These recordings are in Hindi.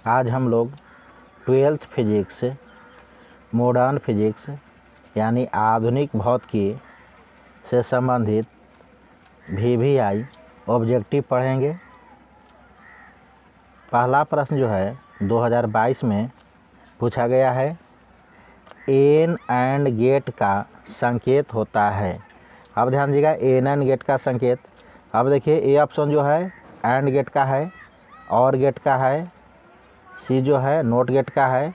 आज हम लोग 12th फिजिक्स मॉडर्न फिजिक्स यानी आधुनिक भौतिकी से संबंधित VVI ऑब्जेक्टिव पढ़ेंगे। पहला प्रश्न जो है 2022 में पूछा गया है, एन एंड गेट का संकेत होता है। अब ध्यान दीजिएगा, एन एंड गेट का संकेत। अब देखिए ए ऑप्शन जो है एंड गेट का है, और गेट का है, सी जो है नोट गेट का है,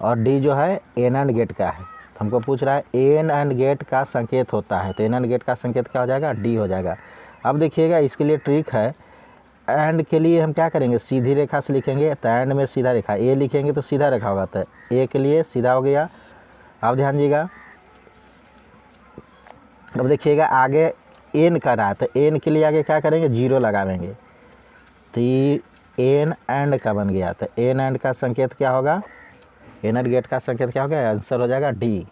और डी जो है एन एंड गेट का है। तो हमको पूछ रहा है एन एंड गेट का संकेत होता है, तो एन एंड गेट का संकेत क्या हो जाएगा? डी हो जाएगा। अब देखिएगा इसके लिए ट्रिक है, एंड के लिए हम क्या करेंगे, सीधी रेखा से लिखेंगे। तो एंड में सीधा रेखा, ए लिखेंगे तो सीधा रेखा होगा, तो ए के लिए सीधा हो गया। अब ध्यान दीजिएगा, अब देखिएगा आगे एन का रहा है, तो एन के लिए आगे क्या करेंगे, जीरो लगावेंगे, तो एन एंड का बन गया। तो एन एंड का संकेत क्या होगा, एन एंड गेट का संकेत क्या होगा, आंसर हो जाएगा डी।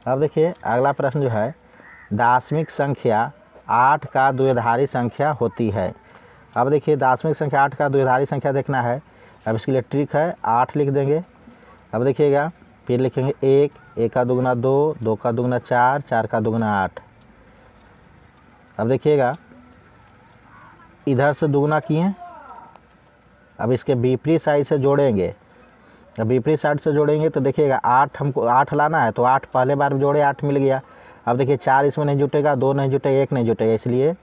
अब देखिए अगला प्रश्न जो है, दार्शनिक संख्या 8 का द्विआधारी संख्या होती है। अब देखिए दार्शनिक संख्या 8 का द्विआधारी संख्या देखना है। अब इसके लिए ट्रिक है, 8 लिख देंगे। अब देखिएगा फिर लिखेंगे 1, 1 का दुगुना 2, 2 का दुगुना 4, 4 का दुगुना 8। अब देखिएगा इधर से दुगुना किए, अब इसके विपरीत साइड से जोड़ेंगे। अब विपरीत साइड से जोड़ेंगे तो देखिएगा 8, हमको 8 लाना है, तो 8 पहले बार जोड़े 8 मिल गया। अब देखिए 4 इसमें नहीं जुटेगा, 2 नहीं जुटेगा, 1 नहीं जुटेगा, इसलिए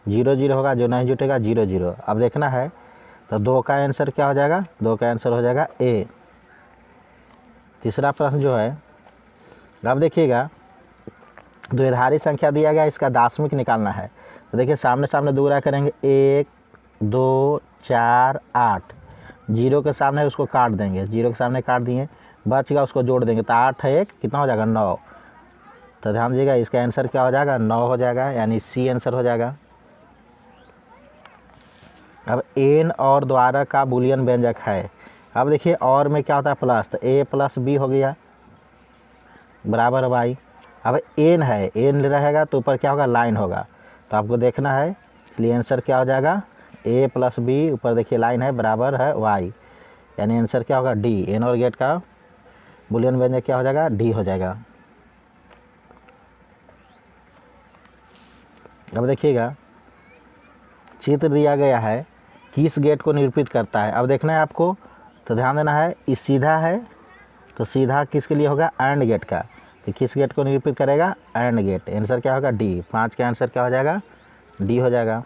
0 0 होगा, जो नहीं जुटेगा 0 0। अब देखना है तो 2 का आंसर क्या हो जाएगा, 2 का आंसर हो जाएगा ए। तीसरा प्रश्न जो है, अब देखिएगा द्विआधारी संख्या दिया गया, इसका दार्शनिक निकालना है। तो देखिए सामने सामने दोगुना करेंगे, 1 2 4 8, 0 के सामने उसको काट देंगे, 0 के सामने काट दिए, बच गया उसको जोड़ देंगे, तो 8 है 1 कितना हो जाएगा, 9। तो ध्यान दीजिएगा इसका आंसर क्या हो जाएगा, 9 हो जाएगा, यानी सी आंसर हो जाएगा। अब एन और द्वारा का बूलियन व्यंजक है। अब देखिए और में क्या होता है प्लस, तो ए प्लस बी हो गया बराबर वाई। अब एन है, एन रहेगा तो ऊपर क्या होगा, लाइन होगा, तो आपको देखना है, इसलिए आंसर क्या हो जाएगा, ए प्लस बी, ऊपर देखिए लाइन है, बराबर है वाई, यानी आंसर क्या होगा डी। एन और गेट का बूलियन व्यंजक क्या हो जाएगा, डी हो जाएगा। अब देखिएगा चित्र दिया गया है, किस गेट को निरूपित करता है। अब देखना है आपको, तो ध्यान देना है, इस सीधा है तो सीधा किसके लिए होगा, एंड गेट का, तो किस गेट को निरूपित करेगा, एंड गेट। आंसर क्या होगा डी, 5 का आंसर क्या हो जाएगा, डी हो जाएगा।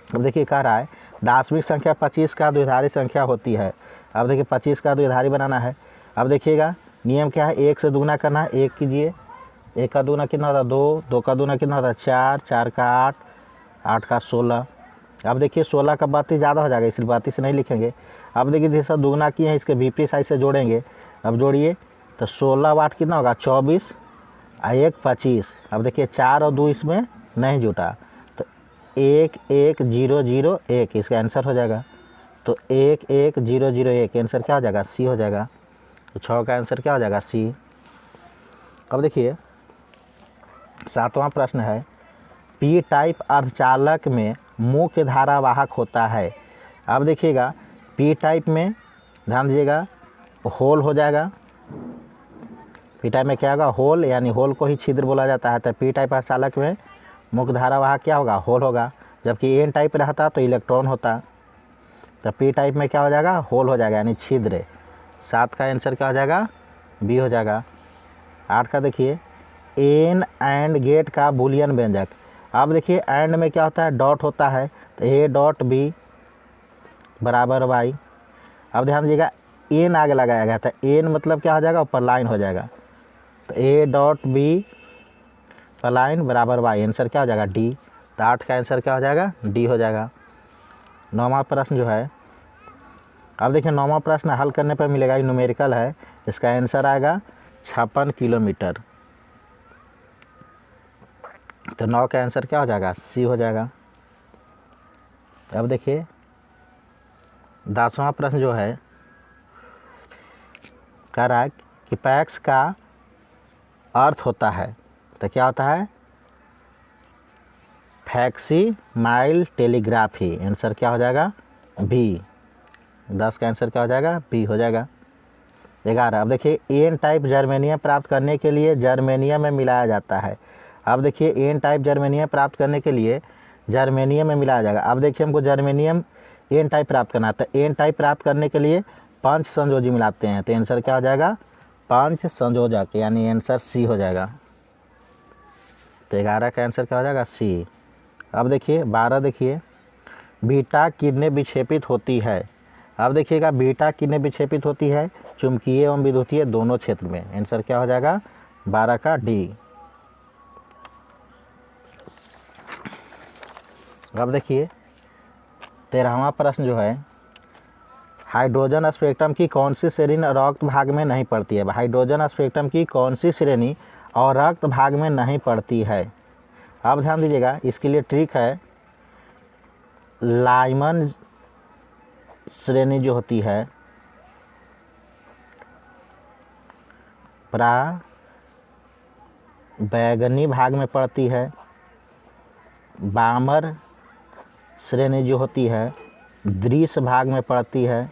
अब देखिए कह रहा है दार्शनिक संख्या 25 का द्विआधारी संख्या होती है। अब देखिए 25 का द्विआधारी बनाना है। अब देखिएगा नियम क्या है, 1 से दुगुना करना है, 1 कीजिए, 1 का दुगुना कितना होता है 2, 2 का दुगुना कितना होता है 4, 4 का 8, 8 का 16। अब देखिए 16 का 32 ज़्यादा हो जाएगा, इसलिए 32 नहीं लिखेंगे। अब देखिए जैसा दुगुना किए हैं, इसके विपरीत साइड से जोड़ेंगे। अब जोड़िए तो 16 8 कितना होगा 24, 1 25। अब देखिए 4 और 2 इसमें नहीं जुटा, तो 1 1 0 0 1 इसका आंसर हो जाएगा। तो 1 1 0 0 1 आंसर क्या हो जाएगा, सी हो जाएगा। तो 6 का आंसर क्या हो जाएगा, सी। अब देखिए 7वां प्रश्न है, पी टाइप अर्धचालक में मुख्य धारावाहक होता है। अब देखिएगा पी टाइप में ध्यान दीजिएगा होल हो जाएगा, पी टाइप में क्या होगा, होल, यानी होल को ही छिद्र बोला जाता है। तो पी टाइप अर्धचालक में मुख्य धारावाहक क्या होगा, होल होगा। जबकि एन टाइप रहता तो इलेक्ट्रॉन होता। तो पी टाइप में क्या हो जाएगा, होल हो जाएगा, यानी छिद्र। 7 का आंसर क्या हो जाएगा, बी हो जाएगा। 8 का देखिए, एन एंड गेट का बूलियन व्यंजक। अब देखिए एंड में क्या होता है, डॉट होता है, तो ए डॉट बी बराबर वाई। अब ध्यान दीजिएगा एन आगे लगाया गया था, एन मतलब क्या हो जाएगा, ऊपर लाइन हो जाएगा, तो ए डॉट बी पर लाइन बराबर वाई, आंसर क्या हो जाएगा, डी। तो 8 का आंसर क्या हो जाएगा, डी हो जाएगा। 9वां प्रश्न जो है, अब देखिए 9वां प्रश्न हल करने पर मिलेगा, ये न्यूमेरिकल है, इसका आंसर आएगा 56 किलोमीटर। तो 9 का आंसर क्या हो जाएगा, सी हो जाएगा। अब देखिए 10वां प्रश्न जो है कह रहा है कि पैक्स का अर्थ होता है, तो क्या होता है, फैक्सी माइल टेलीग्राफी। आंसर क्या हो जाएगा, बी, 10 का आंसर क्या हो जाएगा? बी हो जाएगा। 11, अब देखिए एन टाइप जर्मेनियम प्राप्त करने के लिए जर्मेनियम में मिलाया जाता है। अब देखिए एन टाइप जर्मेनियम प्राप्त करने के लिए जर्मेनियम में मिलाया जाएगा। अब देखिए हमको जर्मेनियम एन टाइप प्राप्त करना है, तो एन टाइप प्राप्त करने के लिए 5 संयोजी मिलाते हैं, तो आंसर क्या हो जाएगा? 5 संयोजक, यानी आंसर सी हो जाएगा। तो 11 का आंसर क्या हो जाएगा? सी। अब देखिए 12, देखिए बीटा किरणें विक्षेपित होती है। अब देखिएगा बीटा किरणें विक्षेपित होती है चुंबकीय एवं विद्युतीय दोनों क्षेत्र में। आंसर क्या हो जाएगा? 12 का डी। अब देखिए 13वां प्रश्न जो है, हाइड्रोजन स्पेक्ट्रम की कौन सी श्रेणी रक्त भाग में नहीं पड़ती है? हाइड्रोजन स्पेक्ट्रम की कौन सी श्रेणी और रक्त भाग में नहीं पड़ती है? अब ध्यान दीजिएगा, इसके लिए ट्रिक है। लाइमन श्रेणी जो होती है पराबैंगनी भाग में पड़ती है। बामर श्रेणी जो होती है दृश्य भाग में पड़ती है।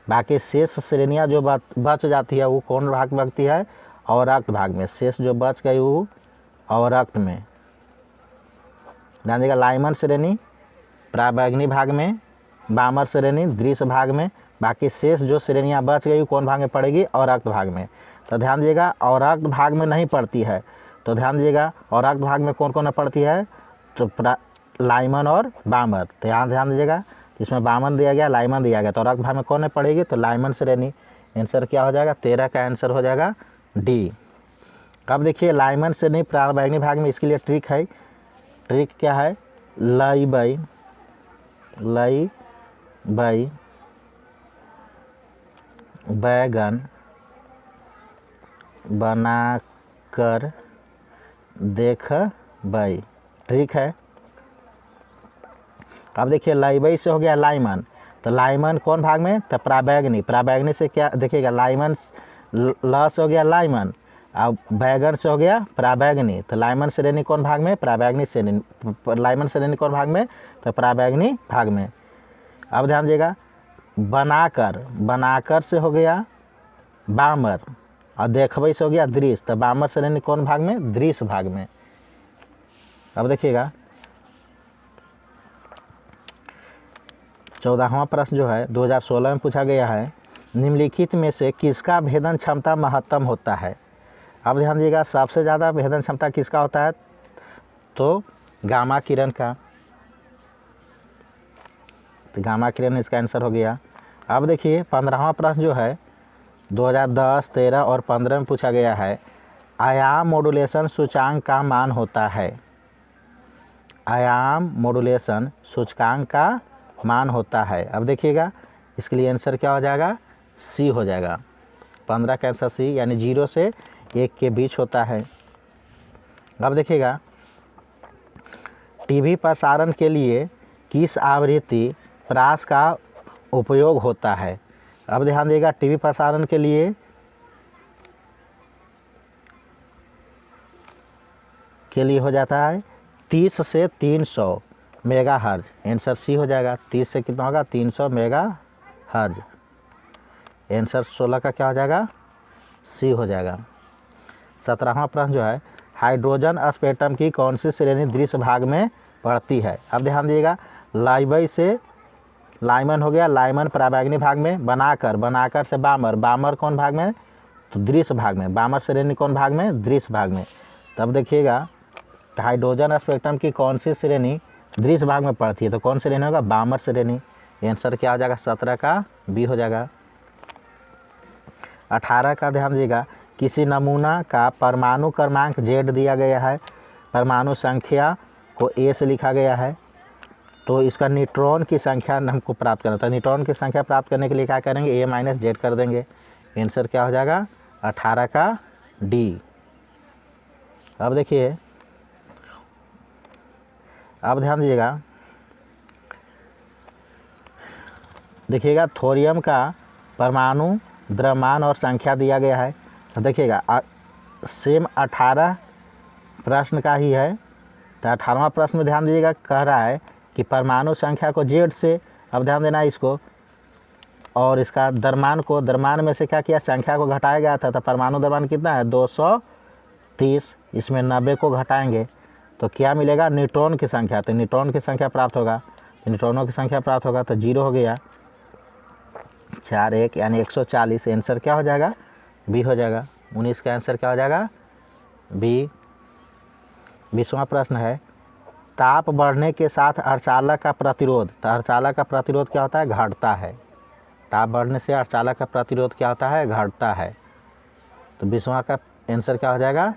बाकी शेष श्रेणियाँ जो बच जाती है वो कौन भाग में पड़ती है? अवरक्त भाग में। शेष जो बच गई वो अवरक्त में। ध्यान दीजिएगा, लाइमन श्रेणी पराबैंगनी भाग में, बामर श्रेणी दृश्य भाग में, बाकी शेष जो श्रेणियाँ बच गई वो कौन भाग में पड़ेगी? अवरक्त भाग में। तो ध्यान दीजिएगा अवरक्त भाग में नहीं पड़ती है, तो ध्यान दीजिएगा अवरक्त भाग में कौन कौन पड़ती है? तो लाइमन और बामर। तो यहाँ ध्यान दीजिएगा, इसमें बामन दिया गया, लाइमन दिया गया, तो अवरक्त भाग में कौन है पड़ेगी? तो लाइमन श्रेणी। आंसर क्या हो जाएगा? 13 का आंसर हो जाएगा डी। अब देखिए लाइमन श्रेणी पराबैंगनी भाग में, इसके लिए ट्रिक है। ट्रिक क्या है? लई बाई बैगन बनाकर देखबई। ट्रिक है। अब देखिए लाइबई से हो गया लाइमन, तो लाइमन कौन भाग में? तो पराबैंगनी। पराबैंगनी से क्या देखिएगा? लाइमन ल से हो गया लाइमन, अब बैगन से हो गया पराबैंगनी, तो लाइमन श्रेणी कौन भाग में? पराबैंगनी श्रेणी। लाइमन श्रेणी कौन भाग में? तो पराबैंगनी भाग में। अब ध्यान दीजिएगा, बनाकर से हो गया बामर, और देखबई से हो गया दृश्य, तो बामर श्रेणी कौन भाग में? दृश्य भाग में। अब देखिएगा 14वां प्रश्न जो है 2016 में पूछा गया है, निम्नलिखित में से किसका भेदन क्षमता महत्तम होता है? अब ध्यान दीजिएगा, सबसे ज़्यादा भेदन क्षमता किसका होता है? तो गामा किरण का। तो गामा किरण इसका आंसर हो गया। अब देखिए 15वां प्रश्न जो है 2010, 13 और 15 में पूछा गया है, आयाम मॉड्यूलेशन सूचकांक का मान होता है। आयाम मॉड्यूलेशन सूचकांक का मान होता है। अब देखिएगा इसके लिए आंसर क्या हो जाएगा? सी हो जाएगा। 15 का आंसर सी, यानी 0 से 1 के बीच होता है। अब देखिएगा टीवी प्रसारण के लिए किस आवृत्ति प्रास का उपयोग होता है? अब ध्यान दीजिएगा, टीवी प्रसारण के लिए हो जाता है 30 से 300 मेगाहर्ज। आंसर सी हो जाएगा। 30 से कितना होगा? 300 मेगाहर्ज। आंसर 16 का क्या हो जाएगा? सी हो जाएगा। 17वां प्रश्न जो है, हाइड्रोजन स्पेक्ट्रम की कौन सी श्रेणी दृश्य भाग में पड़ती है? अब ध्यान दीजिएगा, लाइबई से लाइमन हो गया, लाइमन पराबैंगनी भाग में, बनाकर से बामर कौन भाग में? तो दृश्य भाग में। बामर श्रेणी कौन भाग में? दृश्य भाग में। तब देखिएगा हाइड्रोजन स्पेक्ट्रम की कौन सी श्रेणी दृश्य भाग में पड़ती है? तो कौन श्रेणी होगा? बामर श्रेणी। आंसर क्या हो जाएगा? 17 का बी हो जाएगा। 18 का ध्यान दीजिएगा, किसी नमूना का परमाणु क्रमांक Z दिया गया है, परमाणु संख्या को A से लिखा गया है, तो इसका न्यूट्रॉन की संख्या हमको प्राप्त करना था। न्यूट्रॉन की संख्या प्राप्त करने के लिए क्या करेंगे? A-Z कर देंगे। आंसर क्या हो जाएगा? 18 का डी। अब देखिए, अब ध्यान दीजिएगा, देखिएगा थोरियम का परमाणु द्रव्यमान और संख्या दिया गया है। तो देखिएगा सेम 18 प्रश्न का ही है। तो 18वां प्रश्न में ध्यान दीजिएगा, कह रहा है कि परमाणु संख्या को Z से, अब ध्यान देना इसको, और इसका द्रव्यमान में से क्या किया, संख्या को घटाया गया था, तो परमाणु द्रव्यमान कितना है 230, इसमें 90 को घटाएंगे तो क्या मिलेगा, न्यूट्रॉन की संख्या, तो न्यूट्रॉन की संख्या प्राप्त होगा, तो न्यूट्रॉनों की संख्या प्राप्त होगा तो 0 हो गया, 4 1 यानी 140। आंसर क्या हो जाएगा, बी हो जाएगा। 19 का आंसर क्या हो जाएगा, बी। 20वां प्रश्न है, ताप बढ़ने के साथ अर्धचालक का प्रतिरोध, तो अर्धचालक का प्रतिरोध क्या होता है, घटता है। ताप बढ़ने से अर्धचालक का प्रतिरोध क्या होता है, घटता है। तो 20वां का आंसर क्या हो जाएगा,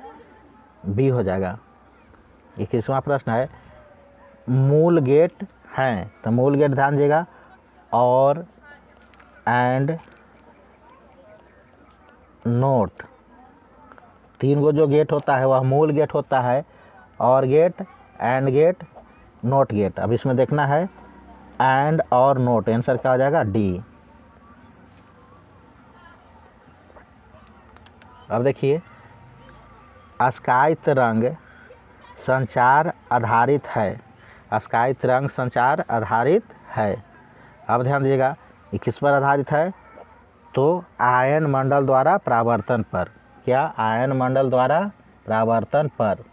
बी हो जाएगा। 21वां प्रश्न है, मूल गेट हैं, तो मूल गेट ध्यान दीजिएगा, और एंड नोट, 3 गो जो गेट होता है वह मूल गेट होता है, or gate, and gate, not gate. अब इसमें देखना है एंड और नोट, आंसर क्या हो जाएगा, डी। अब देखिए, अस्कायित रंग संचार आधारित है, अस्कायित रंग संचार आधारित है। अब ध्यान दीजिएगा ये किस पर आधारित है, तो आयन मंडल द्वारा परावर्तन पर। क्या, आयन मंडल द्वारा परावर्तन पर।